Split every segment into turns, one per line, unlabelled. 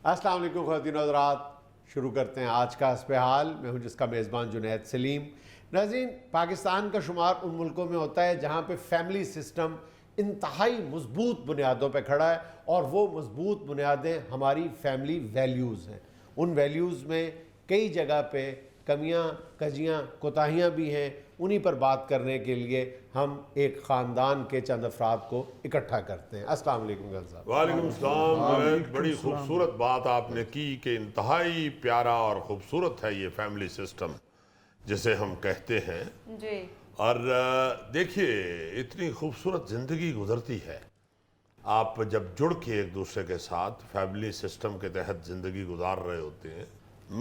अस्सलाम वालेकुम ख़वातीन और हज़रात, शुरू करते हैं आज का हस्ब हाल। मैं हूं जिसका मेज़बान जुनैद सलीम। नाज़रीन, पाकिस्तान का शुमार उन मुल्कों में होता है जहां पे फैमिली सिस्टम इंतहाई मजबूत बुनियादों पे खड़ा है और वो मजबूत बुनियादें हमारी फैमिली वैल्यूज़ हैं। उन वैल्यूज़ में कई जगह पे कमियां, कजियां, कोताहियां भी हैं। उन्हीं पर बात करने के लिए हम एक ख़ानदान के चंद अफराद को इकट्ठा करते हैं। अस्सलाम वालेकुम गल साहब।
वालेकुम सलाम। बड़ी खूबसूरत बात आपने की कि इंतहाई प्यारा और ख़ूबसूरत है ये फैमिली सिस्टम जिसे हम कहते हैं
जी।
और देखिए इतनी खूबसूरत ज़िंदगी गुजरती है। आप जब जुड़ के एक दूसरे के साथ फैमिली सिस्टम के तहत ज़िंदगी गुजार रहे होते हैं,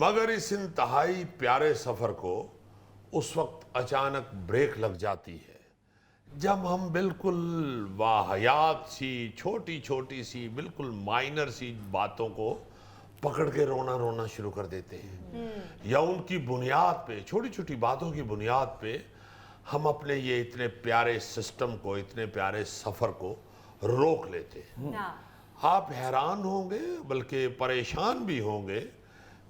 मगर इस इंतहाई प्यारे सफ़र को उस वक्त अचानक ब्रेक लग जाती है जब हम बिल्कुल वाहियात सी छोटी छोटी सी बिल्कुल माइनर सी बातों को पकड़ के रोना रोना शुरू कर देते हैं, या उनकी बुनियाद पे, छोटी छोटी बातों की बुनियाद पे हम अपने ये इतने प्यारे सिस्टम को, इतने प्यारे सफ़र को रोक लेते हैं। आप हैरान होंगे बल्कि परेशान भी होंगे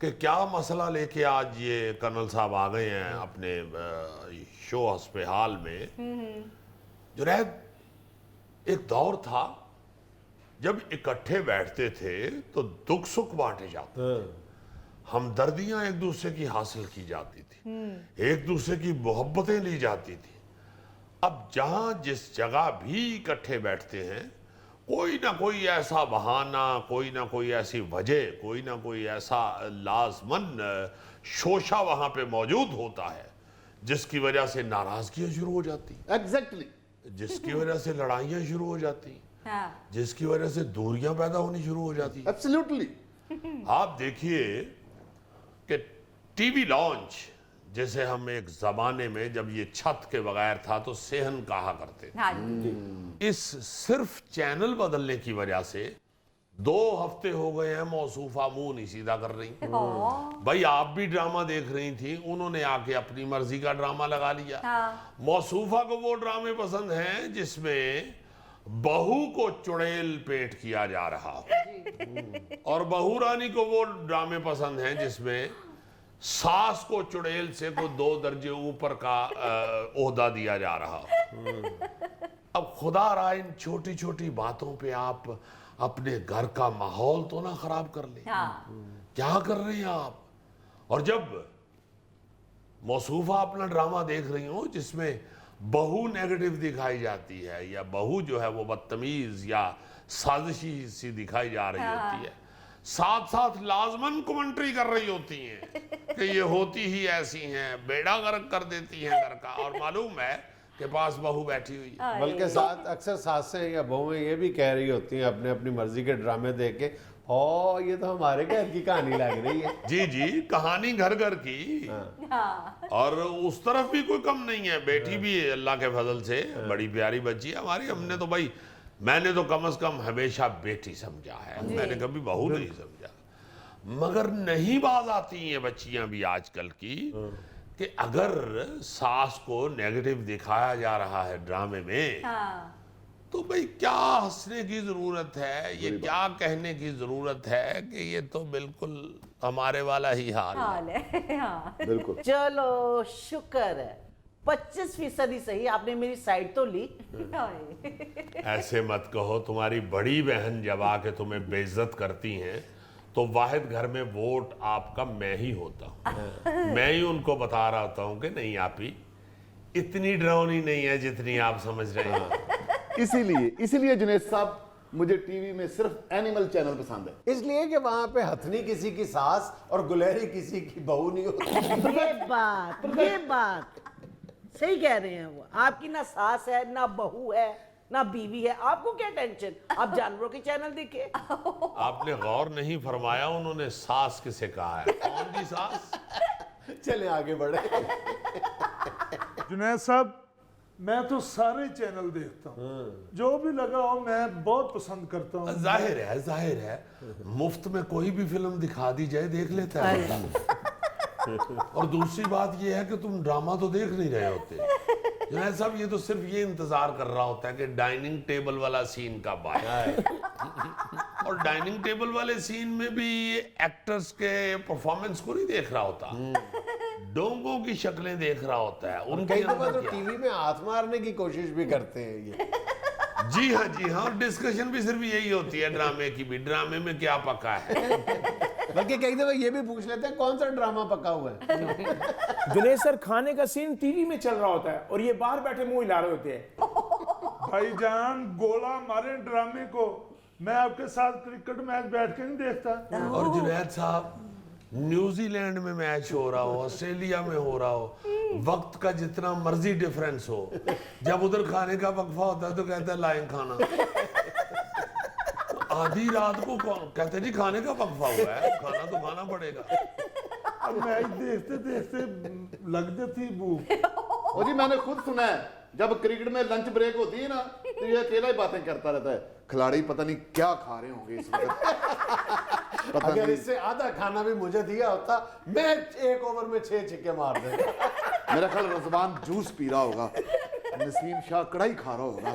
कि क्या मसला लेके आज ये कर्नल साहब आ गए हैं अपने शो हस्ब हाल में। जुनैद, एक दौर था जब इकट्ठे बैठते थे तो दुख सुख बांटे जाते, हमदर्दियां एक दूसरे की हासिल की जाती थी, एक दूसरे की मोहब्बतें ली जाती थी। अब जहां जिस जगह भी इकट्ठे बैठते हैं, कोई ना कोई ऐसा बहाना, कोई ना कोई ऐसी वजह, कोई ना कोई ऐसा लाजमन शोशा वहां पे मौजूद होता है जिसकी वजह से नाराजगियां शुरू हो जाती,
एग्जैक्टली
जिसकी वजह से लड़ाइयां शुरू हो जाती,
हाँ।
जिसकी वजह से दूरियां पैदा होनी शुरू हो जाती।
एब्सोल्युटली।
आप देखिए कि टीवी लॉन्च, जैसे हम एक जमाने में जब ये छत के बगैर था तो सेहन कहा करते थे,
हाँ जी।
इस सिर्फ चैनल बदलने की वजह से 2 हफ्ते हो गए हैं मौसूफा मुंह नहीं सीधा कर रही। भाई आप भी ड्रामा देख रही थी, उन्होंने आके अपनी मर्जी का ड्रामा लगा लिया।
हाँ।
मौसूफा को वो ड्रामे पसंद हैं जिसमें बहू को चुड़ैल पेट किया जा रहा हो, और बहू रानी को वो ड्रामे पसंद हैं जिसमें सास को चुड़ैल से को 2 दर्जे ऊपर का ओहदा दिया जा रहा हो। अब खुदा रहा इन छोटी छोटी बातों पे आप अपने घर का माहौल तो ना खराब कर ले।
हाँ।
क्या कर रहे हैं आप? और जब मौसूफा अपना ड्रामा देख रही हो जिसमें बहू नेगेटिव दिखाई जाती है, या बहू जो है वो बदतमीज या साजिशी सी दिखाई जा रही होती है, साथ साथ लाजमन कमेंट्री कर रही होती हैं कि ये होती ही ऐसी हैं, बेड़ा गर्क कर देती हैं घर का, और मालूम है कि पास बहू बैठी हुई है।
बल्कि साथ अक्सर सासें या बहुएं ये भी कह रही होती हैं अपने अपनी मर्जी के ड्रामे देख के, ओ ये तो हमारे घर की कहानी लग रही है।
जी जी, कहानी घर घर की।
हाँ।
और उस तरफ भी कोई कम नहीं है, बेटी भी अल्लाह के फजल से बड़ी प्यारी बच्ची है हमारी। हमने तो भाई, मैंने तो कम से कम हमेशा बेटी समझा है, मैंने कभी बहू नहीं समझा। मगर नहीं बाज आती हैं बच्चियां भी आजकल की कि अगर सास को नेगेटिव दिखाया जा रहा है ड्रामे में,
हाँ।
तो भाई क्या हंसने की जरूरत है, ये क्या कहने की जरूरत है कि ये तो बिल्कुल हमारे वाला ही हाल है।
हाल है। हाँ।
बिल्कुल।
चलो शुक्र है 25% ही सही, आपने मेरी साइड तो ली।
ऐसे मत कहो, तुम्हारी बड़ी बहन जब आके तुम्हें बेइज्जत करती हैं तो वाहिद घर में वोट आपका मैं ही होता हूँ। मैं ही उनको बता रहा होता हूँ कि नहीं आपी इतनी डरावनी नहीं है जितनी आप समझ रहे हैं।
इसीलिए जुनैद साहब, मुझे टीवी में सिर्फ एनिमल चैनल पसंद है।
इसलिए कि वहां पे हथनी किसी की सास और गुलहरी किसी की बहू नहीं होती।
ये बात सही कह रहे हैं वो। आपकी ना सास है, ना बहू है, ना बीवी है, आपको क्या टेंशन? आप जानवरों के चैनल देखे।
आपने गौर नहीं फरमाया उन्होंने सास किसे कहा है, कौन सी सास?
चले आगे बढ़े।
जुनैद साहब, मैं तो सारे चैनल देखता हूँ, जो भी लगा हो मैं बहुत पसंद करता हूँ।
जाहिर है मुफ्त में कोई भी फिल्म दिखा दी जाए देख लेता है। और दूसरी बात यह है कि तुम ड्रामा तो देख नहीं रहे होते। जुनैद साहब ये तो सिर्फ ये इंतजार कर रहा होता है कि डाइनिंग टेबल वाला सीन कब आए। और और डाइनिंग टेबल वाले सीन में भी एक्टर्स के परफॉर्मेंस को नहीं देख रहा होता, डोंगों की शक्लें देख रहा होता है। उनके
कई दफा
अंदर
तो
क्या?
टीवी में हाथ मारने की कोशिश भी करते हैं ये।
जी हाँ, और डिस्कशन भी सिर्फ यही होती है ड्रामे की भी, ड्रामे में क्या पका है।
बल्कि कई दफा ये भी पूछ लेते हैं कौन सा ड्रामा पका हुआ है।
जुनेद सर खाने का सीन टीवी में चल रहा होता है और ये बाहर बैठे मुंह हिला रहे होते हैं।
भाईजान गोला मारे ड्रामे को, मैं आपके साथ क्रिकेट मैच बैठ के नहीं देखता।
और जुनैद साहब, न्यूजीलैंड में मैच हो रहा हो, ऑस्ट्रेलिया में हो रहा हो, वक्त का जितना मर्जी डिफरेंस हो, जब उधर खाने का वक्फा होता है तो कहता है लाएं खाना। आधी रात को कहते जी खाने का वक्फा हुआ है, खाना तो खाना पड़ेगा।
अब मैच देखते देखते लग जाती भूख।
और जी मैंने खुद सुना है, जब क्रिकेट में लंच ब्रेक होती है ना, तो ये अकेला ही बातें करता रहता है। खिलाड़ी पता नहीं क्या खा रहे होंगे इस वक्त। पता
अगर
नहीं।
इससे आधा खाना भी मुझे दिया होता, मैं एक ओवर में 6 छक्के मार देता।
मेरा ख्याल रज़वान जूस पी रहा होगा, नसीम शाह कढ़ाई खा रहा होगा।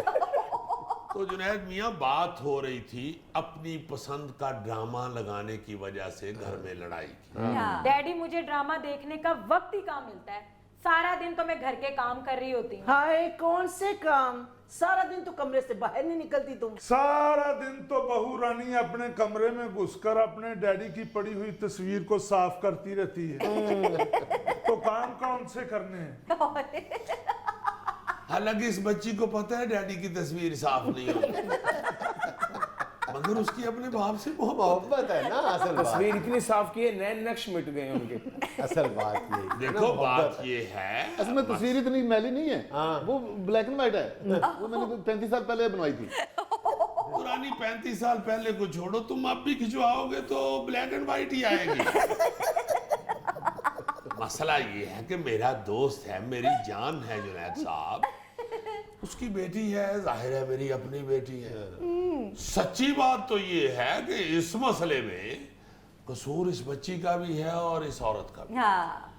तो जुनैद मियाँ, बात हो रही थी अपनी पसंद का ड्रामा लगाने की वजह से घर में लड़ाई की।
डैडी, मुझे ड्रामा देखने का वक्त ही कहाँ मिलता है, सारा दिन तो मैं घर के काम कर रही होती हूँ।
हाय, कौन से काम? सारा दिन तो कमरे से बाहर नहीं निकलती तुम।
सारा दिन तो बहू रानी अपने कमरे में घुसकर अपने डैडी की पड़ी हुई तस्वीर को साफ करती रहती है। तो काम कौन से करने हैं?
हालांकि इस बच्ची को पता है डैडी की तस्वीर साफ नहीं होगी, मगर उसकी अपने बाप से
मोहब्बत है ना। असल बात,
तस्वीर इतनी साफ की है, नए नक्श मिट गए उनके।
असल बात ये
देखो बात ये है,
असल में तस्वीर इतनी मैली नहीं है, वो ब्लैक एंड व्हाइट है। वो मैंने 35 साल पहले बनवाई थी।
पुरानी 35 साल पहले को छोड़ो, तुम अब भी खिंचवाओगे तो ब्लैक एंड व्हाइट ही आएगी। मसला ये है कि मेरा दोस्त है, मेरी जान है जुनैद साहब, उसकी बेटी है, जाहिर है मेरी अपनी बेटी है। सच्ची बात तो ये है कि इस मसले में कसूर इस बच्ची का भी है और इस औरत का भी।
हाँ,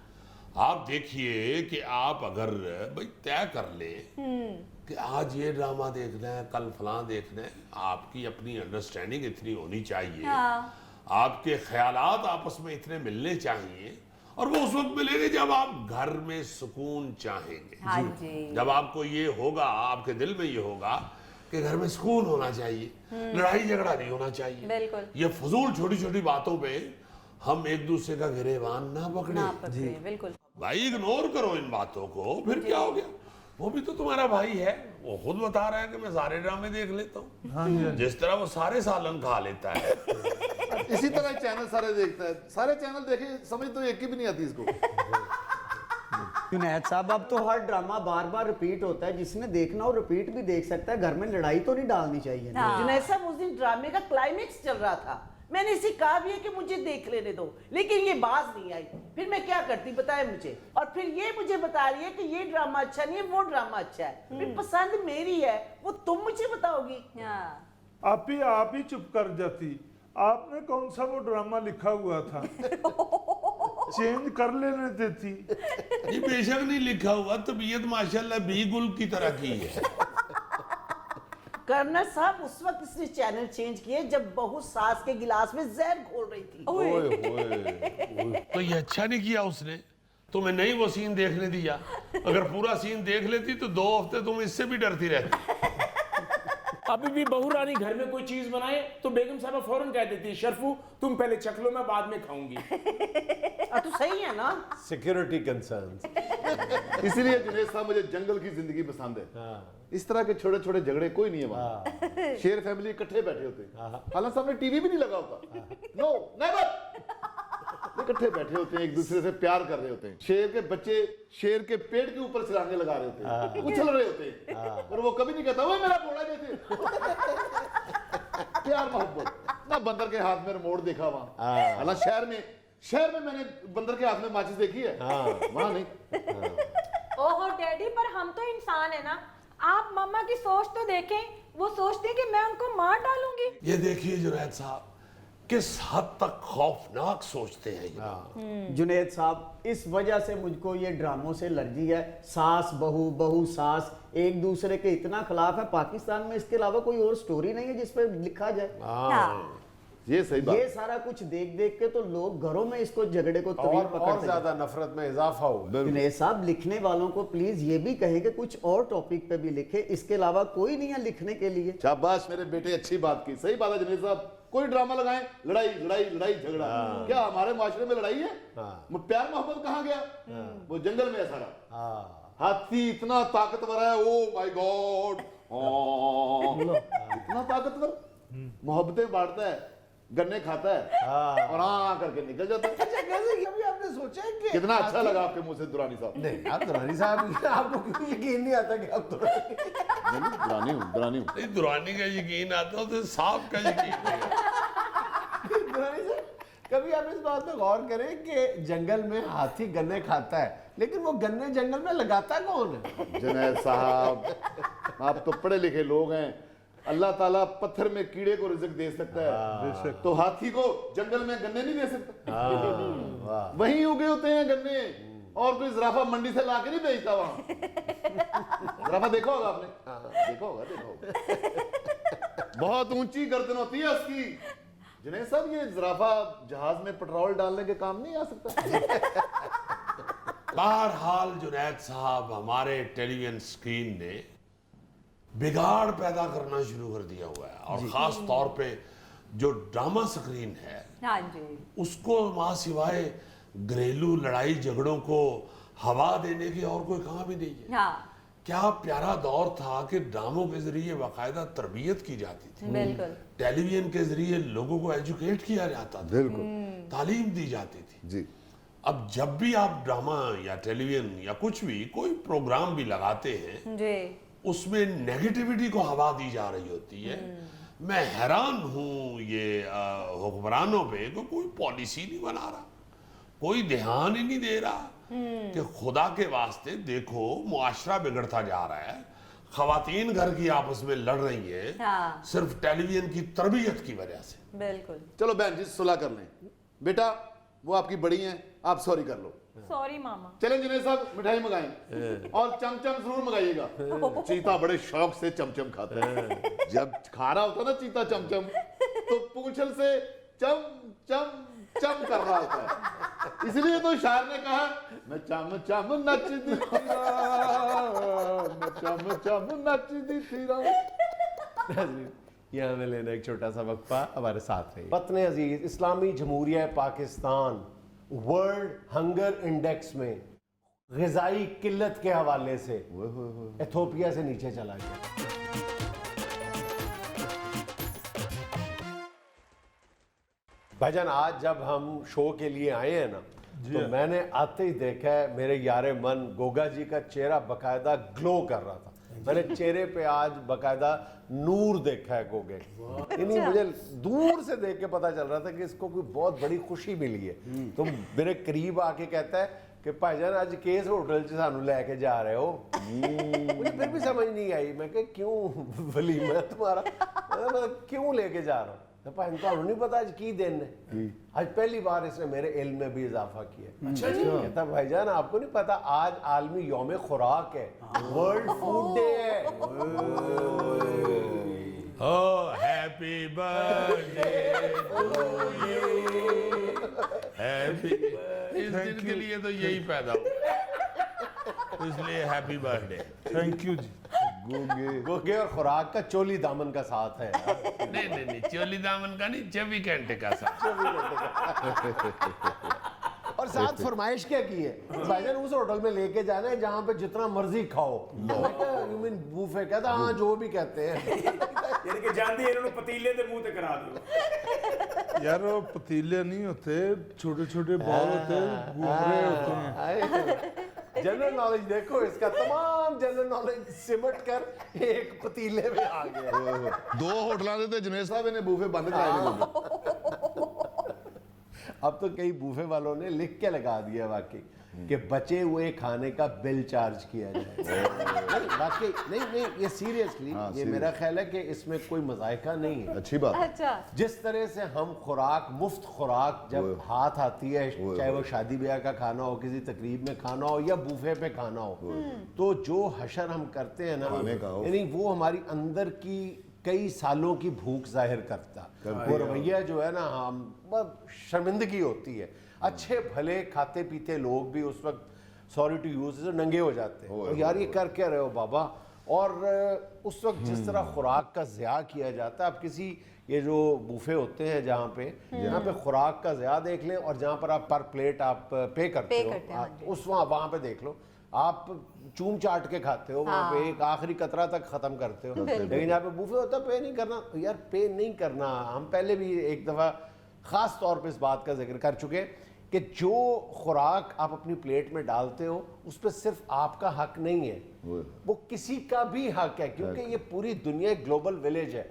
आप देखिए कि आप अगर भाई तय कर ले कि आज ये ड्रामा देखना है, कल फलां देखना है, आपकी अपनी अंडरस्टैंडिंग इतनी होनी चाहिए,
हाँ।
आपके ख्यालात आपस में इतने मिलने चाहिए, और वो उस वक्त मिलेंगे जब आप घर में सुकून चाहेंगे।
हाँ जी।
जब आपको ये होगा, आपके दिल में ये होगा कि घर में सुकून होना चाहिए, लड़ाई झगड़ा नहीं होना चाहिए।
बिल्कुल।
ये फजूल छोटी छोटी बातों पे हम एक दूसरे का गिरेबान ना पकड़े।
ना पकड़े, बिल्कुल।
भाई इग्नोर करो इन बातों को, फिर क्या हो गया? वो भी तो तुम्हारा भाई है, वो खुद बता रहा है कि मैं सारे ड्रामे देख लेता हूँ, जिस तरह वो सारे सालन खा लेता है।
इसी तरह चैनल सारे देखता है, सारे चैनल देखे, समझ तो एक की भी नहीं आती इसको।
जुनैद साहब, अब तो हर ड्रामा बार बार रिपीट होता है, जिसने देखना हो रिपीट भी देख सकता है। घर में लड़ाई तो नहीं डालनी चाहिए ना।
जुनैद साहब, उस दिन ड्रामे का क्लाइमेक्स चल रहा था, मैंने इसे कहा भी है कि मुझे देख लेने दो, लेकिन ये बाज नहीं आई। फिर मैं क्या करती बताए मुझे, और फिर ये मुझे बता रही है कि ये ड्रामा अच्छा नहीं है, वो ड्रामा अच्छा है। फिर पसंद मेरी है, वो तुम मुझे बताओगी।
हाँ।
आप ही चुप कर जाती। आपने कौन सा वो ड्रामा लिखा हुआ था? चेंज कर लेने देती।
ये बेशक नहीं लिखा हुआ, तबीयत माशाल्लाह भी गुल की तरह की है।
कर्नल साहब, उस वक्त इसने चैनल चेंज किए जब बहू सास के गिलास में जहर घोल रही थी।
तो ये अच्छा नहीं किया उसने, तुम्हें नहीं वो सीन देखने दिया। अगर पूरा सीन देख लेती तो 2 हफ्ते तुम इससे भी डरती रहती।
अभी भी बहू रानी घर में कोई चीज बनाए तो बेगम साहबा फौरन कह देती है, शर्फू तुम पहले चख लो, मैं बाद में खाऊंगी।
तो सही है ना?
Security concerns.
इसीलिए जुनैद साहब, मुझे जंगल की जिंदगी पसंद है। इस तरह के छोटे छोटे झगड़े कोई नहीं है वहाँ। शेर फैमिली इकट्ठे बैठे होते हैं, हालांकि सामने टीवी भी नहीं लगा होता। No never. इकट्ठे बैठे होते हैं, एक दूसरे से प्यार कर रहे होते हैं। शेर के बच्चे शेर के पेट के ऊपर छलांगे लगा रहे होते हैं, उछल रहे होते हैं, और वो कभी नहीं कहता वो मेरा घोड़ा जैसे। प्यार मोहब्बत ना। बंदर के हाथ में रिमोट देखा वहाँ, हालांकि शहर में मैंने बंदर के हाथ में माचिस देखी है, वहाँ नहीं।
ओहो डैडी, पर हम तो इंसान है ना। आप मम्मा की सोच तो देखें, वो सोचती है कि मैं उनको मार डालूंगी।
ये देखिए जुनैद साहब, किस हद तक खौफनाक सोचते हैं ये।
जुनैद साहब, इस वजह से मुझको ये ड्रामों से एलर्जी है। सास बहू, बहू सास एक दूसरे के इतना खिलाफ है। पाकिस्तान में इसके अलावा कोई और स्टोरी नहीं है जिस पर लिखा जाए।
हाँ।
ये सही बात
ये सारा कुछ देख देख के तो लोग घरों में इसको झगड़े को तवील
और
पकड़ते
ज्यादा नफरत में इजाफा हुआ।
जुनैद साहब, लिखने वालों को प्लीज ये भी कहें कि कुछ और टॉपिक पे भी लिखे, इसके अलावा कोई नहीं है लिखने के लिए।
शाबाश मेरे बेटे, अच्छी बात की, सही बात है जुनैद साहब। कोई ड्रामा लगाएं, लड़ाई लड़ाई लड़ाई झगड़ा, क्या हमारे माशरे में लड़ाई है? वो प्यार मोहब्बत कहाँ गया? वो जंगल में है सारा। हाथी इतना ताकतवर है, ओ माय गॉड, इतना ताकतवर, मोहब्बतें बांटता है, गन्ने खाता है और हाँ करके निकल जाता है।
अच्छा, कैसे कभी आपने सोचा है कि
कितना अच्छा लगा आपके मुंह से दुरानी साहब।
नहीं आप दुरानी साहब, आपको क्यों यकीन नहीं आता कि आप दुरानी?
दुरानी हूँ, दुरानी हूँ।
नहीं, दुरानी का यकीन आता हो तो सांप का यकीन नहीं।
दुरानी साहब, कभी आप इस बात पे गौर करें कि जंगल में हाथी गन्ने खाता है, लेकिन वो गन्ने जंगल में लगाता कौन है?
जुनैद साहब, आप तो पढ़े लिखे लोग हैं। अल्लाह ताला पत्थर में कीड़े को रिज़्क दे सकता है, तो हाथी को जंगल में गन्ने नहीं दे सकता? वहीं उगे होते हैं गन्ने, और कोई ज़राफा मंडी से लाके नहीं बेचता वहां। ज़राफा देखा होगा आपने? देखा होगा, देखा होगा। बहुत ऊंची गर्दन होती है उसकी। जुनैद साहब, ये ज़राफा जहाज में पेट्रोल डालने के काम नहीं आ सकता?
बहरहाल जुनैद साहब, हमारे टेलीविजन स्क्रीन ने बिगाड़ पैदा करना शुरू कर दिया हुआ है, और खास तौर पे जो ड्रामा स्क्रीन है,
हाँ जी,
उसको वहां सिवाय घरेलू लड़ाई झगड़ों को हवा देने की और कोई काम ही नहीं है।
हाँ
क्या प्यारा दौर था कि ड्रामों के जरिए बाकायदा तरबियत की जाती थी,
बिल्कुल,
टेलीविजन के जरिए लोगों को एजुकेट किया जाता था,
बिल्कुल,
तालीम दी जाती थी।
जी।
अब जब भी आप ड्रामा या टेलीविजन या कुछ भी कोई प्रोग्राम भी लगाते हैं,
जी,
उसमें नेगेटिविटी को हवा दी जा रही होती है। मैं हैरान हूं ये हुक्मरानों पे कि कोई पॉलिसी नहीं बना रहा, कोई ध्यान ही नहीं दे रहा कि खुदा के वास्ते देखो मुआशरा बिगड़ता जा रहा है, खवातीन घर की आपस में लड़ रही हैं,
हाँ,
सिर्फ टेलीविजन की तरबियत की वजह से।
बिल्कुल।
चलो बहन जी, सुलह कर लें। बेटा, वो आपकी बड़ी हैं, आप सॉरी कर लो।
सॉरी मामा।
चलें जुनैद साहब, मिठाई मंगाएं और चमचम जरूर मंगाइएगा। चीता बड़े शौक से चमचम खाता है। जब खा रहा होता ना चीता चमचम, तो पूंछल से चम चम चम कर रहा होता है। इसलिए तो शायर ने कहा, मैं चम चम नचदी फिरा, मैं चम चम नचदी फिरा।
यहाँ में लेना एक छोटा सा वक्फा, हमारे साथ रहिए। वतन अजीज, इस्लामी जमहूरिया पाकिस्तान वर्ल्ड हंगर इंडेक्स में ग़िज़ाई किल्लत के हवाले से इथोपिया से नीचे चला गया। भाईजान, आज जब हम शो के लिए आए हैं ना, तो मैंने आते ही देखा है मेरे यारे मन गोगा जी का चेहरा बकायदा ग्लो कर रहा था। मैंने चेहरे पे आज बकायदा नूर देखा है गोगे। इन्हीं मुझे दूर से देख के पता चल रहा था कि इसको कोई बहुत बड़ी खुशी मिली है। तो मेरे करीब आके कहता है कि भाईजान आज किस होटल च सानू लेके जा रहे हो? मुझे फिर भी समझ नहीं आई। मैं कहा क्यों वलीमा है तुम्हारा? मतलब क्यों लेके जा रहा हूँ? तो भाई तो नहीं पता आज की दिन है। आज पहली बार इसने मेरे इल्म में भी इजाफा किया। अच्छा जी। कहता भाईजान आपको नहीं पता आज आलमी यौम खुराक है, वर्ल्ड फूड डे है।
Oh, happy birthday to you. Happy इस दिन के लिए तो यही पैदा हुआ, इसलिए हैप्पी बर्थडे।
थैंक यू जी।
गोगे और खुराक का चोली दामन का साथ है।
नहीं नहीं नहीं, चोली दामन का नहीं, 24 घंटे का साथ।
और साथ फरमाइश क्या की है भाईजान? उस होटल में लेके जाना है जहाँ पे जितना मर्जी खाओ। You mean buffet? कहता हाँ जो भी कहते हैं।
यानी कि जानती है इन्होंने पतीले दे मुंह ते करा दियो।
यार वो पतीले नहीं होते, छोटे छोटे बाल होते हैं, घूमरे होते हैं।
जनरल नॉलेज देखो इसका, तमाम जनरल नॉलेज सिमट कर एक पतीले में आ गया।
2 होटलों ਦੇ ਤੇ जुनैद साहब ने बूफे बंद कराए ने।
अब तो कई बूफे वालों ने लिख के लगा दिया वाकई कि बचे हुए खाने का बिल चार्ज किया जाए। नहीं वाकई नहीं, ये सीरियसली ये मेरा ख्याल है कि इसमें कोई मजायका नहीं है।
अच्छी बात।
अच्छा,
जिस तरह से हम खुराक, मुफ्त खुराक जब हाथ आती है, चाहे वो शादी ब्याह का खाना हो, किसी तकरीब में खाना हो या बूफे पे खाना हो, तो जो हशर हम करते हैं ना, यानी वो हमारी अंदर की कई सालों की भूख जाहिर करता। वो रवैया जो है ना, हम शर्मिंदगी होती है। अच्छे भले खाते पीते लोग भी उस वक्त सॉरी टू यूज नंगे हो जाते हैं, तो यार ये कर क्या रहे हो बाबा। और उस वक्त जिस तरह खुराक का ज़िया किया जाता है, आप किसी ये जो बूफे होते हैं जहाँ पे खुराक का ज़िया देख लें, और जहाँ पर आप पर प्लेट आप पे करते हो, उस वहाँ पे देख लो, आप चूम चाट के खाते हो, वहाँ पे एक आखिरी कतरा तक खत्म करते हो। लेकिन यहाँ पे बूफे होता है पे नहीं करना, यार पे नहीं करना। हम पहले भी एक दफ़ा ख़ास तौर पे इस बात का जिक्र कर चुके कि जो खुराक आप अपनी प्लेट में डालते हो उस पर सिर्फ आपका हक नहीं है, वो किसी का भी हक है, क्योंकि ये पूरी दुनिया एक ग्लोबल विलेज है।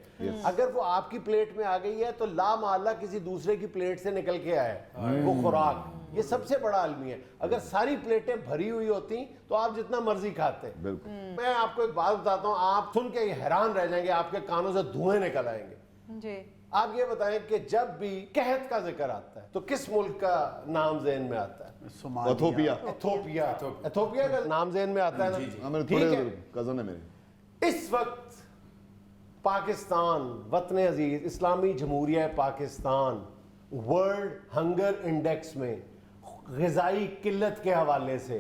अगर वो आपकी प्लेट में आ गई है तो ला माला किसी दूसरे की प्लेट से निकल के आया वो खुराक। ये सबसे बड़ा आलमी है। अगर सारी प्लेटें भरी हुई होती तो आप जितना मर्जी खाते। मैं आपको एक बात बताता हूँ, आप सुन के हैरान रह जाएंगे, आपके कानों से धुएं निकल आएंगे जी। आप ये बताएं कि जब भी कहत का जिक्र आता है तो किस मुल्क का नाम ज़हन में आता है?
इथोपिया।
इथोपिया, इथोपिया का नाम ज़हन में आता है ना। ठीक है,
कज़न है मेरे।
इस वक्त पाकिस्तान वतन अजीज इस्लामी जमहूरिया पाकिस्तान वर्ल्ड हंगर इंडेक्स में ग़िज़ाई किल्लत के हवाले से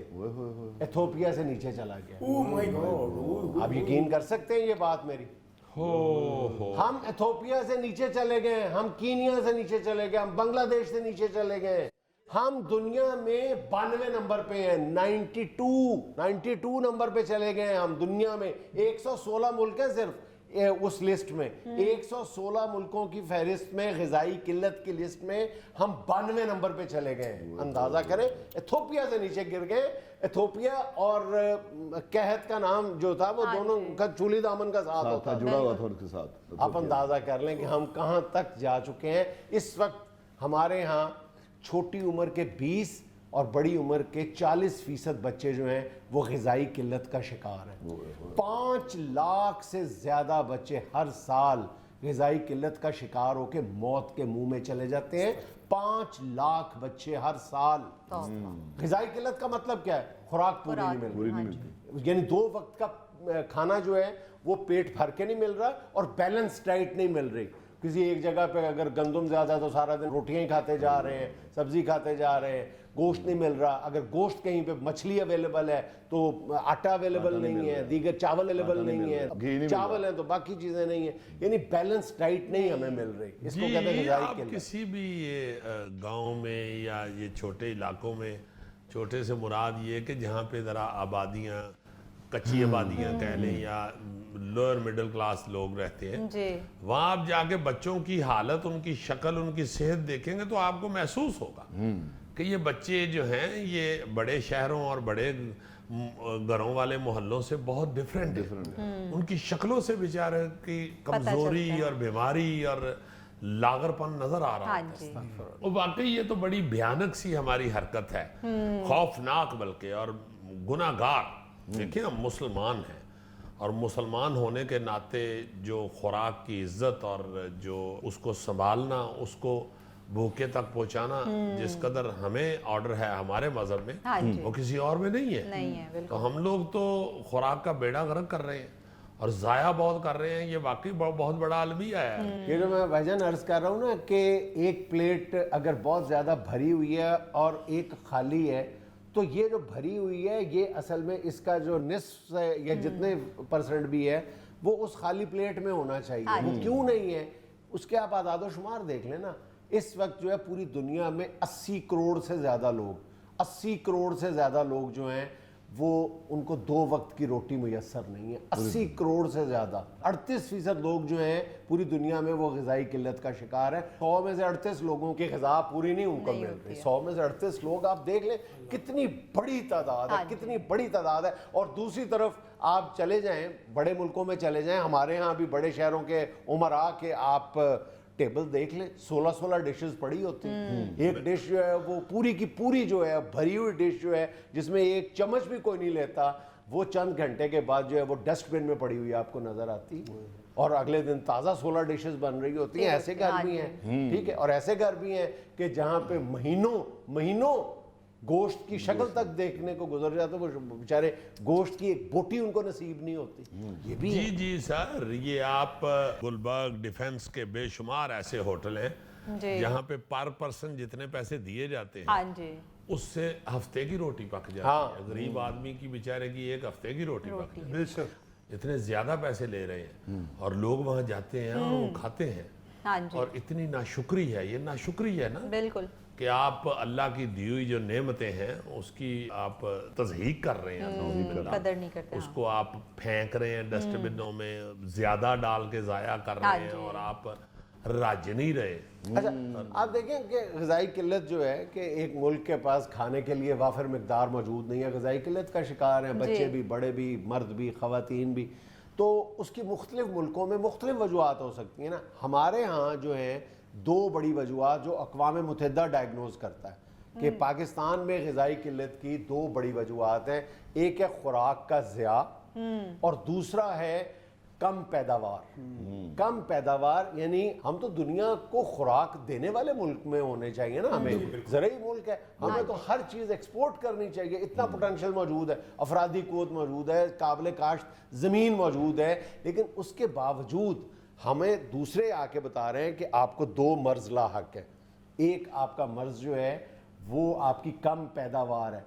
इथोपिया से नीचे चला गया।
ओह माय गॉड,
आप यकीन कर सकते हैं ये बात मेरी? हम इथोपिया से नीचे चले गए, हम कीनिया से नीचे चले गए, हम बांग्लादेश से नीचे चले गए। हम दुनिया में 92 नंबर पे हैं, 92 नंबर पे चले गए हम दुनिया में। 116 मुल्क हैं सिर्फ उस लिस्ट में। 116 मुल्कों की फहरिस्त में ग़िज़ाई किल्लत की लिस्ट में हम 92 नंबर पे चले गए। अंदाजा करें, इथोपिया से नीचे गिर गए। इथोपिया और कहत का नाम जो था वो दोनों का चूली दामन का साथ होता,
जुड़ा हुआ था उनके साथ।
आप अंदाजा कर लें कि हम कहां तक जा चुके हैं। इस वक्त हमारे यहाँ छोटी उम्र के 20 और बड़ी उम्र के 40% बच्चे जो हैं वो ग़िज़ाई किल्लत का शिकार हैं। 5 लाख से ज़्यादा बच्चे हर साल ग़िज़ाई किल्लत का शिकार होकर मौत के मुंह में चले जाते हैं। 5 लाख बच्चे हर साल। ग़िज़ाई किल्लत का मतलब क्या है? खुराक पूरी नहीं मिल रही, यानी 2 वक्त का खाना जो है वो पेट भर के नहीं मिल रहा और बैलेंस डाइट नहीं मिल रही। किसी एक जगह पे अगर गंदम ज़्यादा है तो सारा दिन रोटियां ही खाते जा रहे हैं, सब्जी खाते जा रहे हैं, गोश्त नहीं मिल रहा। अगर गोश्त कहीं पे मछली अवेलेबल है तो आटा अवेलेबल नहीं है, दीगर चावल अवेलेबल नहीं है, चावल है तो बाकी चीज़ें नहीं है, यानी बैलेंस डाइट नहीं हमें मिल रही। इसको कहते हैं ग़िज़ाई किल्लत।
किसी भी ये गाँव में या ये छोटे इलाकों में, छोटे से मुराद ये कि जहाँ पे ज़रा आबादियाँ, कच्ची आबादियाँ कह लें या लोअर मिडिल क्लास लोग रहते हैं, वहाँ आप जाके बच्चों की हालत, उनकी शक्ल, उनकी सेहत देखेंगे तो आपको महसूस होगा कि ये बच्चे जो हैं ये बड़े शहरों और बड़े घरों वाले मोहल्लों से बहुत डिफरेंट है। उनकी शक्लों से बेचारे की कमजोरी और बीमारी और लागरपन नजर आ रहा है। और वाकई ये तो बड़ी भयानक सी हमारी हरकत है, खौफनाक बल्कि, और गुनाहगार। देखिए हम मुसलमान हैं और मुसलमान होने के नाते जो खुराक की इज्जत और जो उसको संभालना, उसको भूखे तक पहुंचाना जिस कदर हमें ऑर्डर है हमारे मजहब में, वो किसी और में नहीं है। तो हम लोग तो खुराक का बेड़ा गर्क कर रहे हैं और ज़ाया बहुत कर रहे हैं। ये वाकई बहुत बड़ा अलमिया है।
ये जो मैं भाईजान अर्ज कर रहा हूँ ना कि एक प्लेट अगर बहुत ज़्यादा भरी हुई है और एक खाली है, तो ये जो भरी हुई है ये असल में इसका जो निस्फ है या जितने % भी है वो उस खाली प्लेट में होना चाहिए। वो क्यों नहीं है उसके आप आदाद शुमार देख लेना। इस वक्त जो है पूरी दुनिया में 80 करोड़ से ज़्यादा लोग, 80 करोड़ से ज़्यादा लोग जो हैं वो उनको 2 वक्त की रोटी मुयस्सर नहीं है। 80 करोड़ से ज़्यादा, 38% लोग जो हैं पूरी दुनिया में वो ग़िज़ाई किल्लत का शिकार है। 100 में से 38 लोगों की ग़िज़ा पूरी नहीं उनको मिल रही। 100 में से 38 लोग, आप देख लें कितनी बड़ी तादाद है, कितनी बड़ी तादाद है। और दूसरी तरफ आप चले जाएं, बड़े मुल्कों में चले जाएं, हमारे यहाँ भी बड़े शहरों के उमरा के आप टेबल देख ले, 16 डिशेस पड़ी होती हैं। एक डिश जो है वो पूरी की पूरी जो है भरी हुई डिश जो है जिसमें एक चम्मच भी कोई नहीं लेता, वो चंद घंटे के बाद जो है वो डस्टबिन में पड़ी हुई आपको नजर आती है। और अगले दिन ताज़ा 16 डिशेस बन रही होती हैं। ऐसे घर भी हैं, ठीक है, और ऐसे घर भी हैं कि जहाँ पे महीनों गोश्त की शक्ल तक देखने को गुजर जाते, वो बेचारे गोश्त की एक बोटी उनको नसीब नहीं होती। ये भी
जी जी सर, ये आप गुलबर्ग डिफेंस के बेशुमार ऐसे होटल हैं
जी।
जहाँ पे पर पर्सन जितने पैसे दिए जाते हैं
हाँ जी,
उससे हफ्ते की रोटी पक जाती
हाँ।
है। गरीब आदमी की बेचारे की एक हफ्ते की रोटी पक जाती
बेशक
है। इतने ज्यादा पैसे ले रहे हैं और लोग वहाँ जाते हैं और वो खाते हैं।
हाँ जी,
और इतनी नाशुक्री है, ये नाशुक्री है ना
बिल्कुल।
कि आप अल्लाह की दी हुई जो नेमतें हैं उसकी आप तज़हीक कर रहे हैं,
कदर नहीं करते। हाँ।
उसको आप फेंक रहे हैं डस्टबिनों में, ज्यादा डाल के जाया कर
हाँ
रहे हैं
जी।
और आप रज नहीं रहे।
अच्छा, आप देखें कि ग़िज़ाई किल्लत जो है कि एक मुल्क के पास खाने के लिए वाफिर मिकदार मौजूद नहीं है, ग़िज़ाई किल्लत का शिकार हैं बच्चे भी, बड़े भी, मर्द भी, ख़वातीन भी। तो उसकी मुख्तलिफ मुल्कों में मुख्तलिफ वजूहात हो सकती हैं ना। हमारे यहाँ जो हैं दो बड़ी वजूहात जो अक़वाम मुत्तहिदा डायग्नोज करता है कि पाकिस्तान में ग़िज़ाई किल्लत की दो बड़ी वजूहात हैं। एक है खुराक का ज़िया और दूसरा है कम पैदावार। कम पैदावार यानी हम तो दुनिया को खुराक देने वाले मुल्क में होने चाहिए ना, हमें ज़रूरी मुल्क है, हमें तो हर चीज़ एक्सपोर्ट करनी चाहिए। इतना पोटेंशियल मौजूद है, अफरादी क़ुव्वत मौजूद है, काबिल काश्त ज़मीन मौजूद है, लेकिन उसके बावजूद हमें दूसरे आके बता रहे हैं कि आपको दो मर्ज़ लाहक है। एक आपका मर्ज़ जो है वो आपकी कम पैदावार है।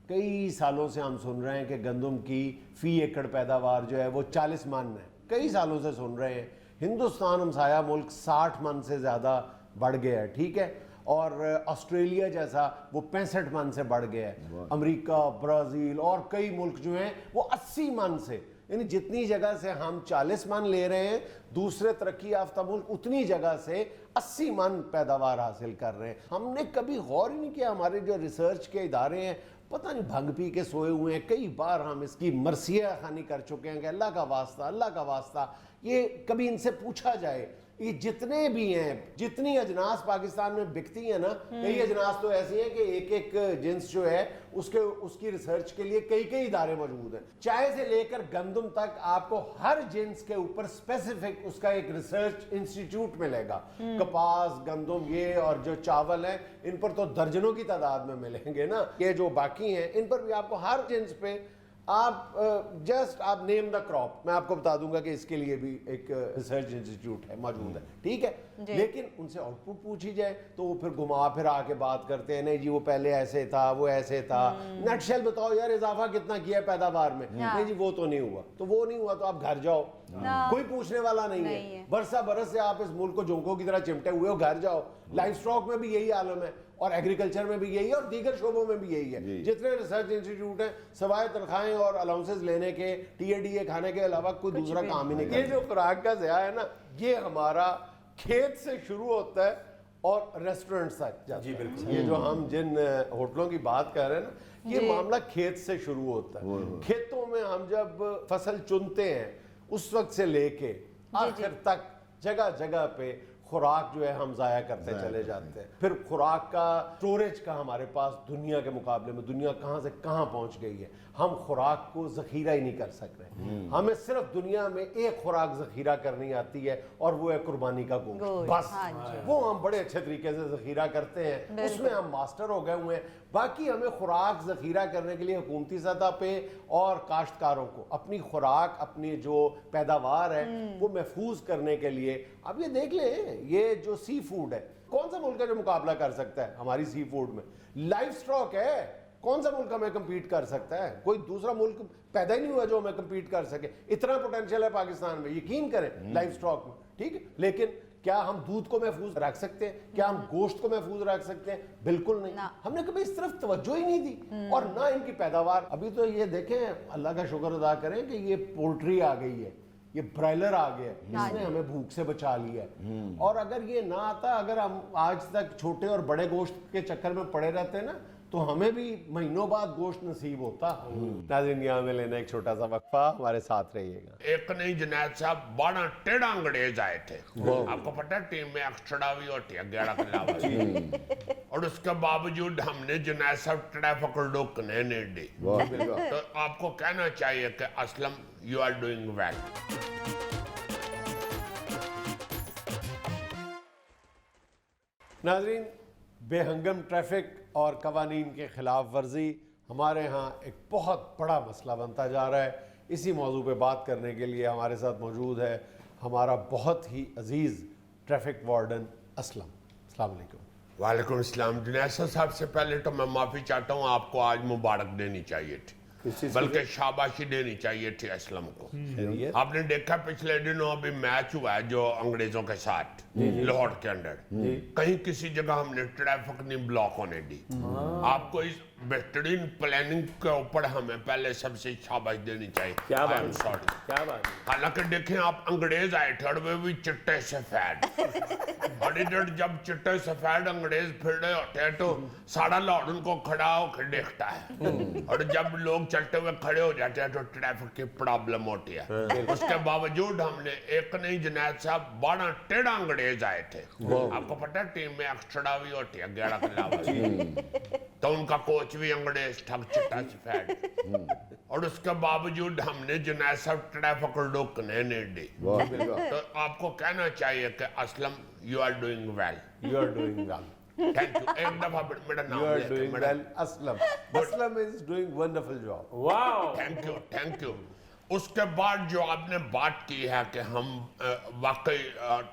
कई सालों से हम सुन रहे हैं कि गंदम की फ़ी एकड़ पैदावार जो है वो 40 मन है, कई सालों से सुन रहे हैं। हिंदुस्तान हमसाया मुल्क 60 मन से ज़्यादा बढ़ गया है, ठीक है, और ऑस्ट्रेलिया जैसा वो 65 मन से बढ़ गया है। अमेरिका, ब्राज़ील और कई मुल्क जो हैं वो 80 मन से, यानी जितनी जगह से हम 40 मन ले रहे हैं, दूसरे तरक्की याफ्ता मुल्क उतनी जगह से 80 मन पैदावार हासिल कर रहे हैं। हमने कभी गौर ही नहीं किया, हमारे जो रिसर्च के इदारे हैं पता नहीं भंग पी के सोए हुए हैं। कई बार हम इसकी मरसिया खानी कर चुके हैं कि अल्लाह का वास्ता, अल्लाह का वास्ता, ये कभी इनसे पूछा जाए ये जितने भी हैं, जितनी अजनास पाकिस्तान में बिकती हैं ना, कई अजनास तो ऐसी हैं कि एक एक जिन्स जो है उसकी रिसर्च के लिए कई कई इदारे मौजूद हैं। चाय से लेकर गंदम तक आपको हर जिन्स के ऊपर स्पेसिफिक उसका एक रिसर्च इंस्टीट्यूट मिलेगा। कपास, गंदम ये और जो चावल है इन पर तो दर्जनों की तादाद में मिलेंगे ना। ये जो बाकी हैं इन पर भी आपको हर जिन्स पे आप जस्ट आप नेम द क्रॉप, मैं आपको बता दूंगा कि इसके लिए भी एक रिसर्च इंस्टीट्यूट है मौजूद है, ठीक है। लेकिन उनसे आउटपुट पूछी जाए तो वो फिर घुमा फिर आके बात करते हैं, नहीं जी वो पहले ऐसे था, वो ऐसे था। नटशेल बताओ यार इजाफा कितना किया है पैदावार में, नहीं जी वो तो नहीं हुआ, तो वो नहीं हुआ तो आप घर जाओ, कोई पूछने वाला नहीं है। बरसा बरस से आप इस मुल्क को जोंकों की तरह चिमटे हुए हो, घर जाओ। लाइफ स्टॉक में भी यही आलम है और एग्रीकल्चर में भी यही है और दीगर शोबों में भी यही है। जितने रिसर्च इंस्टीट्यूट हैं सवाए तनख्वाहें और अलाउंसेस लेने के, टीएडीए खाने के अलावा कोई दूसरा काम ही नहीं करते। ये जो खुराक का ज़िया है ना, ये हमारा खेत से शुरू होता है और रेस्टोरेंट तक जाता है। ये जो हम जिन होटलों की बात कर रहे हैं ना, ये मामला खेत से शुरू होता है। खेतों में हम जब फसल चुनते हैं उस वक्त से लेके आखिर तक जगह जगह पे खुराक जो है हम ज़ाया करते चले जाते हैं। फिर खुराक का स्टोरेज का हमारे पास दुनिया के मुकाबले में दुनिया कहाँ से कहाँ पहुँच गई है, हम खुराक को ज़ख़ीरा ही नहीं कर सक रहे। हमें सिर्फ दुनिया में एक खुराक ज़ख़ीरा करनी आती है और वो है कुर्बानी का गोश्त, बस। वो हम बड़े अच्छे तरीके से ज़ख़ीरा करते हैं, उसमें हम मास्टर हो गए हुए हैं। बाकी हमें खुराक ज़ख़ीरा करने के लिए हुकूमती सतह पे और काश्तकारों को अपनी खुराक, अपनी जो पैदावार है वो महफूज करने के लिए, अब ये देख लें, ये जो सी फूड है, कौन सा मुल्क है जो मुकाबला कर सकता है हमारी सी फूड में? लाइफ स्टॉक है, कौन सा मुल्क हमें कम्पीट कर सकता है? कोई दूसरा मुल्क पैदा ही नहीं हुआ जो हमें कम्पीट कर सके। इतना पोटेंशियल है पाकिस्तान में, यकीन करें, लाइफ स्टॉक में, ठीक है। लेकिन क्या हम दूध को महफूज रख सकते हैं? क्या हम गोश्त को महफूज रख सकते हैं? बिल्कुल नहीं। हमने कभी इस तरफ तवज्जो ही नहीं दी और ना इनकी पैदावार। अभी तो ये देखें, अल्लाह का शुक्र अदा करें कि ये पोल्ट्री आ गई है, ये ब्रायलर आ गया, इसने हमें भूख से बचा लिया है। और अगर ये ना आता, अगर हम आज तक छोटे और बड़े गोश्त के चक्कर में पड़े रहते ना, तो हमें भी महीनों बाद गोश्त नसीब होता। नाज़रीन, यहाँ में लेना एक छोटा सा वक्फा, हमारे साथ रहिएगा।
एक नहीं जुनैद साहब बड़ा टेढ़ा अंग्रेज आए थे, आपको पता है, टीम में एक्स्ट्रा भी होती है 11 के अलावा, और उसके बावजूद हमने जुनैद साहब टेढ़ा पकड़ लो नहीं दी। तो आपको कहना चाहिए कि Aslam you are doing well.
नाज़रीन, बेहंगम ट्रैफिक और कवानीन के ख़िलाफ़ वर्जी हमारे यहाँ एक बहुत बड़ा मसला बनता जा रहा है। इसी मौजू पे बात करने के लिए हमारे साथ मौजूद है हमारा बहुत ही अजीज़ ट्रैफिक वार्डन असलम। अस्सलाम वालेकुम।
वालेकुम अस्सलाम। जुनैद साहब से पहले तो मैं माफ़ी चाहता हूँ, आपको आज मुबारक देनी चाहिए थी, बल्कि शाबाशी देनी चाहिए थी असलम को। आपने देखा पिछले दिनों अभी मैच हुआ है जो अंग्रेजों के साथ लाहौर के अंदर, कहीं किसी जगह हमने ट्रैफिक नहीं ब्लॉक होने दी। आपको इस बेहतरीन प्लानिंग के ऊपर हमें पहले सबसे शाबाश देनी चाहिए।
क्या बात
I am
है,
sorry।
क्या बात है।
हालांकि देखें आप अंग्रेज आए थे और वे भी चिट्टे सफेद और इधर जब चिट्टे सफेद अंग्रेज फिर रहे होते हैं तो सारा लाहौर उनको खड़ा होकर देखता है, और जब लोग चलते हुए खड़े हो जाते हैं तो ट्रैफिक की प्रॉब्लम होती है। उसके बावजूद हमने एक नहीं जुनैद साहब 12 टेढ़ा अंग्रेज आए थे। आपको पता है टीम में एक्स्ट्रा भी होती है 11 के अलावा, तो उनका कोच भी अंग्रेज ठग चिट्टा सफेद, और उसके बावजूद हमने जुनैद साहब ट्रैफिक रोकने नहीं दी। तो आपको कहना चाहिए कि Aslam you are doing well.
You are doing well.
Thank you. एक दफा मेरा नाम
यू आर
लेके
डूइंग
मेरा
well Aslam. Aslam is doing wonderful job.
वाह,
थैंक यू, थैंक यू। उसके बाद जो आपने बात की है कि हम वाकई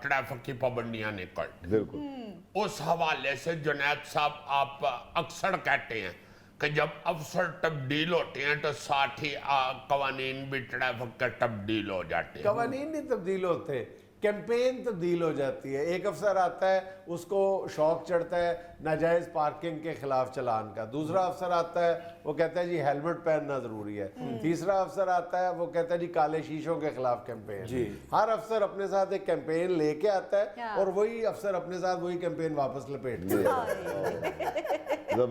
ट्रैफिक की पाबंदियां नहीं करते,
बिल्कुल
उस हवाले से जुनैद साहब आप अक्सर कहते हैं कि जब अफसर तब्दील होते हैं तो साथ ही कवानीन भी ट्रैफिक के तब्दील हो जाते हैं।
कवानीन नहीं तब्दील होते, कैंपेन तब्दील हो जाती है। एक अफसर आता है, उसको शौक चढ़ता है नाजायज़ पार्किंग के खिलाफ चलान का। दूसरा अफसर आता है, वो कहता है जी हेलमेट पहनना ज़रूरी है। तीसरा अफसर आता है, वो कहता है जी काले शीशों के खिलाफ कैंपेन।
जी।
हर अफसर अपने साथ एक कैंपेन लेके आता है
क्या?
और वही अफसर अपने साथ वही कैंपेन वापस लपेटते हैं।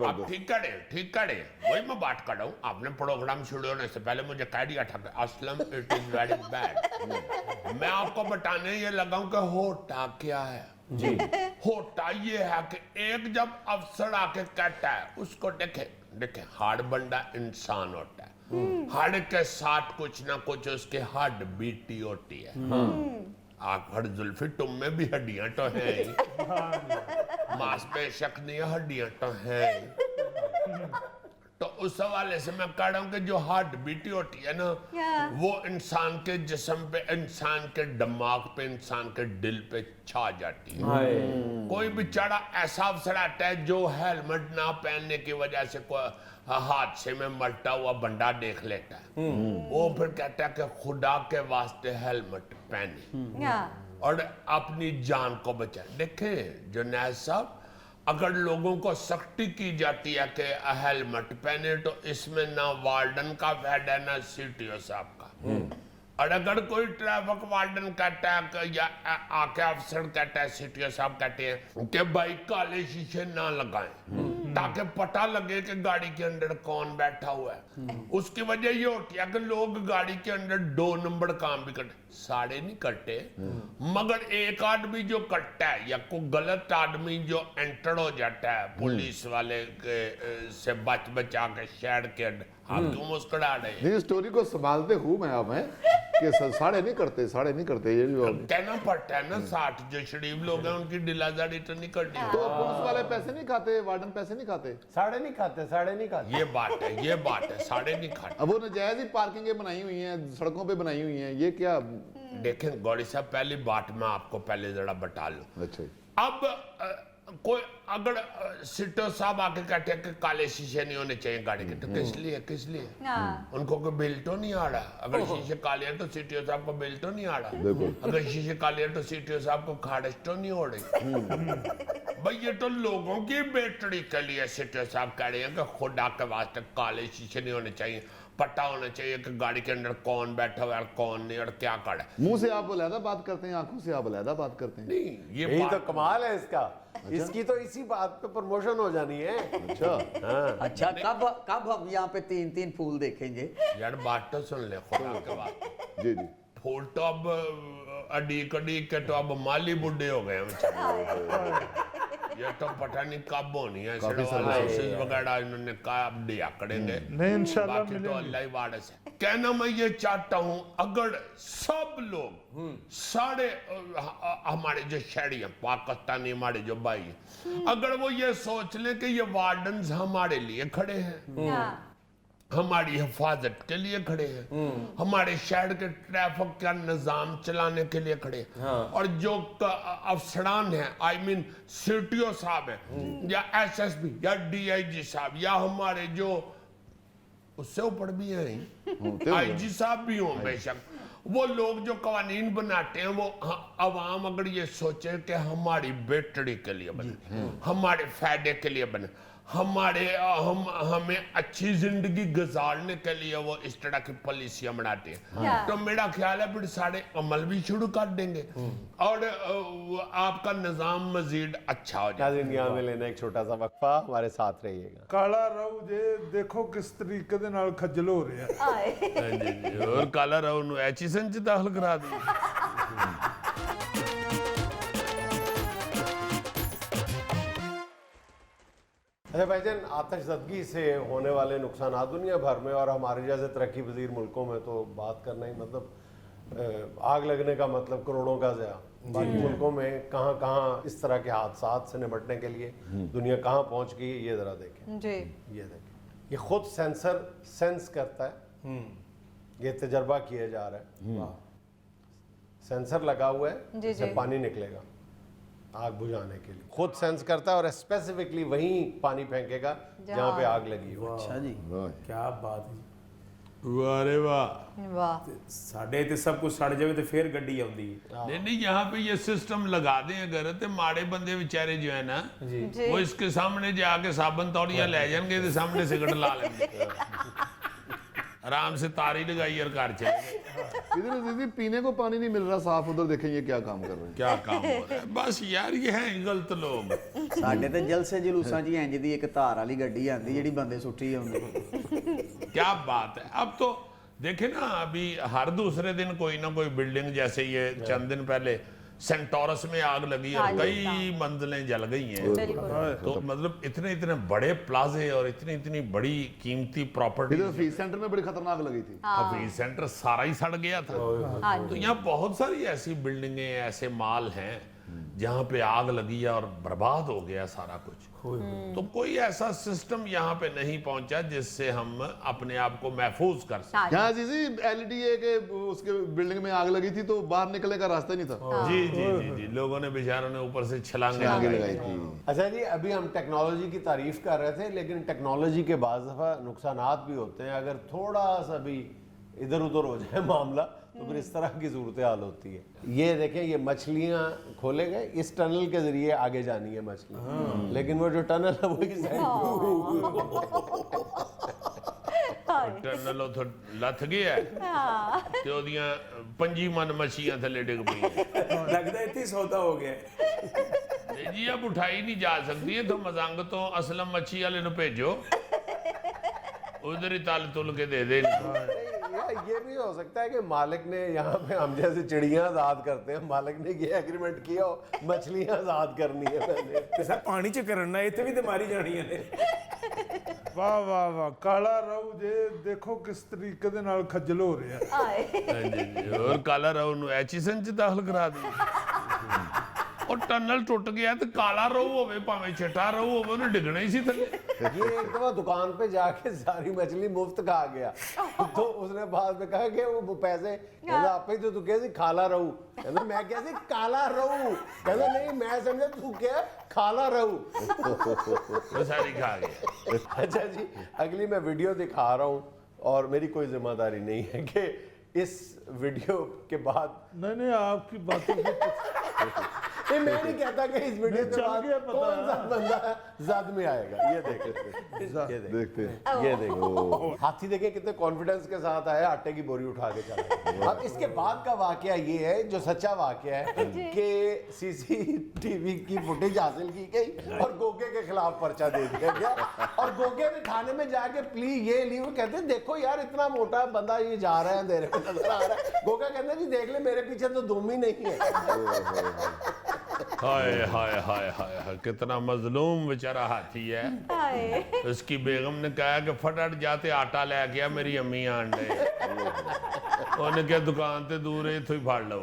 आप ठीक करे, ठीक करे, वही मैं बात कर रहा हूँ। आपने प्रोग्राम शुरू होने से पहले मुझे कह दिया था कि Aslam it is very bad. मैं आपको बताने ये लगा हूं कि होता क्या है जी। होता ये है कि एक जब अफसर आके कहता है, उसको देखे देखे हार्ड बंदा इंसान होता है, हार्ड के साथ कुछ ना कुछ उसके हार्ड बीटी होती है। आप हर जुल्फी तुम में भी हड्डियां तो हैं ही, मांस पे शक नहीं है, हड्डियां तो हैं ही। तो उस हवाले से मैं कह रहा हूं कि जो हार्ट बीटी होती है ना, वो इंसान के जिस्म पे, इंसान के दिमाग पे, इंसान के दिल पे छा जाती है। कोई बेचारा ऐसा अफसर आता है जो हेलमेट ना पहनने की वजह से कोई हादसे में मरता हुआ बंदा देख लेता है, वो फिर कहता है कि खुदा के वास्ते हेलमेट पहने और अपनी जान को बचाए। देखें जुनैद साहब, अगर लोगों को सख्ती की जाती है कि हेलमेट पहने, तो इसमें ना वार्डन का फायदा है ना सीटीओ साहब का। और अगर कोई ट्रैफिक वार्डन कहता है कि या आके अफसर कहता है, सीटीओ साहब कहते हैं कि भाई काले शीशे ना लगाएं ताकि पता लगे कि गाड़ी के अंदर कौन बैठा हुआ है, उसकी वजह ये होती है कि लोग गाड़ी के अंदर 2 नंबर काम भी करते, सारे नहीं करते, मगर एक आदमी जो करता है या कोई गलत आदमी जो एंटर हो जाता है पुलिस वाले के से बचा के शहर के अंदर, आप क्यों मुस्कुरा रहे हैं?
नहीं, स्टोरी को संभालते हूँ मैं अब है कि साढ़े नहीं करते ये जो
कहना पड़ता है ना, 60 जो शरीफ लोग हैं उनकी दिलाजारी तो नहीं करनी।
तो पुलिस वाले पैसे नहीं खाते, वार्डन पैसे नहीं खाते,
साढ़े नहीं खाते।
ये बात है, ये बात है, साढ़े नहीं खाते।
अब वो नजायज ही पार्किंग बनाई हुई हैं, सड़कों पे बनाई हुई हैं, ये क्या?
देखें गौरी साहब, पहली बात मैं आपको पहले जरा बता लूं।
अच्छा,
अब कोई अगर सीटो साहब आके कहते हैं कि काले शीशे नहीं होने चाहिए गाड़ी के, तो किस लिए उनको कोई बिल तो नहीं आ रहा? अगर शीशे काले हैं तो सीटीओ साहब को बिल तो नहीं आ रहा? अगर शीशे काले हैं तो सीटीओ साहब को खारिज तो नहीं हो रही? भाई ये तो लोगों की बेहतरी के लिए सीटीओ साहब कह रहे हैं कि खुदा के वास्ते काले शीशे नहीं होने चाहिए, पता होना चाहिए कि गाड़ी के अंदर कौन बैठा हुआ है, कौन नहीं, और क्या कर रहा है।
मुंह से आप अलहदा बात करते हैं, आंखों से आप अलहदा बात करते हैं।
नहीं, ये
यही तो
बात
कमाल है इसका। इसकी तो इसी बात पे प्रमोशन हो जानी है।
अच्छा,
अच्छा, कब हम यहाँ पे 3-3 फूल देखेंगे?
यार बात तो सुन ले खुदा के बात।
जी जी,
फूल तो अब अडीक के तो अब माली बुड्ढे हो गए हैं। ये तो पता नहीं कब होनी है,
काफी
लाइसेंस वगैरह इन्होंने कहा अब दिया करेंगे।
नहीं इंशाल्लाह
बाकी तो अल्लाह ही वारिस है। कहना मैं ये चाहता हूं, अगर सब लोग सारे हमारे जो शहरी हैं, पाकिस्तानी हमारे जो भाई हैं, अगर वो ये सोच लें कि ये वार्डन्स हमारे लिए खड़े हैं, हमारी हिफाजत के लिए खड़े हैं, हमारे शहर के ट्रैफिक का निजाम चलाने के लिए खड़े हैं, और जो अफसरान हैं, आई मीन सीटीओ साहब हैं या एसएसपी या डीआईजी साहब या हमारे जो उससे ऊपर भी हैं आईजी साहब भी हों बेशक, वो लोग जो कवानीन बनाते हैं वो अवाम अगर ये सोचे कि हमारी बेहतरी के लिए बने, हमारे फायदे के लिए बने, हमें अच्छी जिंदगी गुजारने के लिए वो इस तरह की पॉलिसियां बनाते हैं, तो मेरा ख्याल है फिर सारे अमल भी शुरू कर देंगे और आपका निजाम मजीद अच्छा हो जाएगा।
दुनिया में लेना एक छोटा सा वक्फा, हमारे साथ रहिएगा।
काला राव जे देखो किस तरीके दे नाल खज्जल हो रहा है।
और काला राव नु एचीसन च दाखिल करा दी।
अच्छा भाईजान, आतिशज़दगी से होने वाले नुकसान दुनिया भर में और हमारे जैसे तरक्की पजीर मुल्कों में तो बात करना ही मतलब आग लगने का मतलब करोड़ों का ज़या। बाकी मुल्कों में कहाँ कहाँ इस तरह के हादसात से निपटने के लिए दुनिया कहाँ पहुँच गई है, ये ज़रा देखें जी। ये देखें, ये खुद सेंसर सेंस करता है, ये तजर्बा किया जा रहा है, सेंसर लगा हुआ है जिससे पानी निकलेगा आग बुझाने के लिए, खुद सेंस करता है और स्पेसिफिकली वहीं पानी फेंकेगा जहाँ पे आग लगी हो।
अच्छा जी, क्या बात है।
वाह रे वाह,
वाह,
साढ़े ते सब कुछ सड़ जाए तो फिर गड्डी आउंदी है।
नहीं यहाँ पे ये सिस्टम लगा दें अगर, तो माड़े बंदे बेचारे जो है ना वो इसके सामने जाके साबन तौलियां ले जाएंगे, तो सामने सिगरेट ला लेंगे, आराम से तारी लगाई और कार चलेंगे।
इधर दीदी पीने को पानी नहीं मिल रहा साफ, उधर देखें ये क्या काम कर रहे हैं,
क्या काम हो रहा है। बस यार ये है गलत लोग।
ਸਾਡੇ ਤੇ ਜਲਸੇ ਜਲੂਸਾਂ 'ਚ ਇੰਜ ਦੀ ਇੱਕ ਧਾਰ ਵਾਲੀ ਗੱਡੀ ਆਂਦੀ ਜਿਹੜੀ ਬੰਦੇ ਸੁੱਟੀ ਆਉਂਦੀ।
क्या बात है। अब तो देखे ना, अभी हर दूसरे दिन कोई ना कोई बिल्डिंग, जैसे ये चंद दिन पहले सेंटोरस में आग लगी और कई मंजिलें जल गई हैं, तो मतलब इतने इतने बड़े प्लाजे और इतनी इतनी बड़ी कीमती प्रॉपर्टी।
इधर फीस सेंटर में बड़ी खतरनाक लगी थी,
हफीज सेंटर सारा ही सड़ गया था। तो यहाँ बहुत सारी ऐसी बिल्डिंगें, ऐसे माल हैं जहाँ पे आग लगी है और बर्बाद हो गया सारा कुछ। तो कोई ऐसा सिस्टम यहाँ पे नहीं पहुंचा जिससे हम अपने आप को महफूज कर सकें।
यहाँ जी एलडीए के उसके बिल्डिंग में आग लगी थी तो बाहर निकलने का रास्ता नहीं था।
जी जी जी जी, लोगों ने बेचारों ने ऊपर से छलांगे लगाई थी।
अच्छा जी, अभी हम टेक्नोलॉजी की तारीफ कर रहे थे, लेकिन टेक्नोलॉजी के बाज़ दफ़ा नुकसानात भी होते हैं। अगर थोड़ा सा भी इधर उधर हो जाए मामला तो फिर इस तरह की सूरत हाल होती है। ये देखें, ये मछलियाँ खोले गए, इस टनल के जरिए आगे जानी है मछली, लेकिन वो जो टनल है वो इस
टनल उधर लथ गया ते ओदियां 5 मन मछियां थले डिग पई।
लगता है इतनी सौदा हो गया
नहीं जी, अब उठाई नहीं जा सकती है, तो मजंग तो असलम मच्छी वाले नु भेजो, उधर ही तल तुल के दे दे।
ये भी हो सकता है कि मालिक ने, यहाँ पे हम जैसे चिड़ियाँ आजाद करते हैं, मालिक ने ये एग्रीमेंट किया हो मछलियाँ आजाद करनी है मैंने,
तो सर पानी च करना इतने भी तो मारी जानी है।
वाह वाह वाह, काला राव जे देखो किस तरीके दे नाल खज्जल हो रहा है।
और काला राव नु एचीसन च दाखिल करा दी। और टनल टूट गया तो काला रोह होवे भावें चिट्टा रोह होवे उन्हें डिगना ही सी थले।
ये एक दफा दुकान पे जाके सारी मछली मुफ्त खा गया, तो उसने बाद में कहा कि वो पैसे, कहता आप ही तो तू कैसे खाला रहू, कहता मैं कैसे काला रहू, कहता नहीं मैं समझा तू क्या खाला रहू।
वो सारी खा गया।
अच्छा जी, अगली मैं वीडियो दिखा रहा हूँ और मेरी कोई जिम्मेदारी नहीं है कि इस वीडियो के बाद,
नहीं आपकी बातों
मैं नहीं कहता कि इस वीडियो के बाद कौन सा बंदा जद में आएगा। ये देखते ये देखो, हाथी देखे कितने कॉन्फिडेंस के साथ आया, आटे की बोरी उठा के चला। अब इसके बाद का वाकया ये है, जो सच्चा वाकया है कि सीसीटीवी की फुटेज हासिल की गई और गोगे के खिलाफ पर्चा दे दिया गया, और गोगे ने थाने में जाके प्ली ये ली, वो कहते देखो यार इतना मोटा बंदा ये जा रहा है, अंधेरे में नजर आ रहा है। गोगा कहते जी देख ले मेरे पीछे तो दुम ही नहीं है।
हाय हाय हाय हाय हाय, कितना मजलूम बेचारा हाथी है।
हाय।
उसकी बेगम ने कहा कि फटाफट जाते आटा ले गया, मेरी अम्मी आंडे उन्हें क्या दुकान से दूर है तो ही फाड़ लो।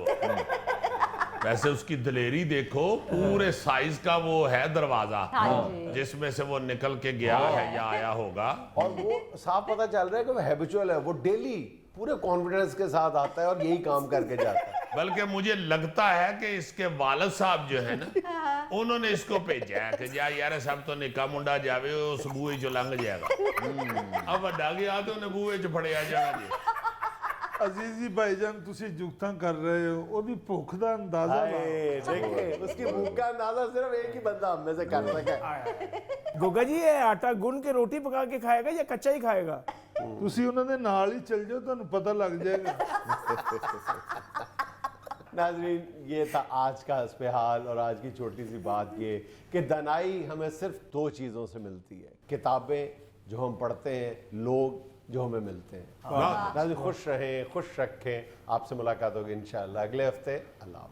वैसे उसकी दिलेरी देखो, पूरे साइज का वो है दरवाजा
हाँ जी।
जिसमें से वो निकल के गया है या आया होगा।
और वो साफ पता चल रहा है कि वो हैबिचुअल है, वो डेली पूरे कॉन्फिडेंस के साथ आता है और यही काम करके जाता है।
बल्कि मुझे लगता है कि इसके वालिद साहब जो है ना, उन्होंने इसको भेजा है कि जा यार सब तो निका मुंडा जावे उस बूहे चो लंघ जाएगा। अब वड्डा गया तो उन्हें बूहे च फड़िया जाएगा जी।
अजीजी भाईजान तुसी जुगता कर रहे हो, ओदी भुख दा अंदाजा लाओ।
देखिए उसकी भूख का अंदाजा सिर्फ एक ही बंदा हम में से कर सके।
गोगा जी ये आटा गुन के रोटी पका के खाएगा या कच्चा ही खाएगा?
तुसी उन्हां दे नाल ही चल जाओ, तुहानू पता लग जाएगा।
नाज़रीन, ये था आज का हस्बेहाल और आज की छोटी सी बात ये कि दनाई हमें सिर्फ दो चीज़ों से मिलती है, किताबें जो हम पढ़ते हैं, लोग जो हमें मिलते हैं। नाज़रीन खुश रहें, खुश रखें। आपसे मुलाकात होगी इंशाअल्लाह अगले हफ्ते। अल्लाह।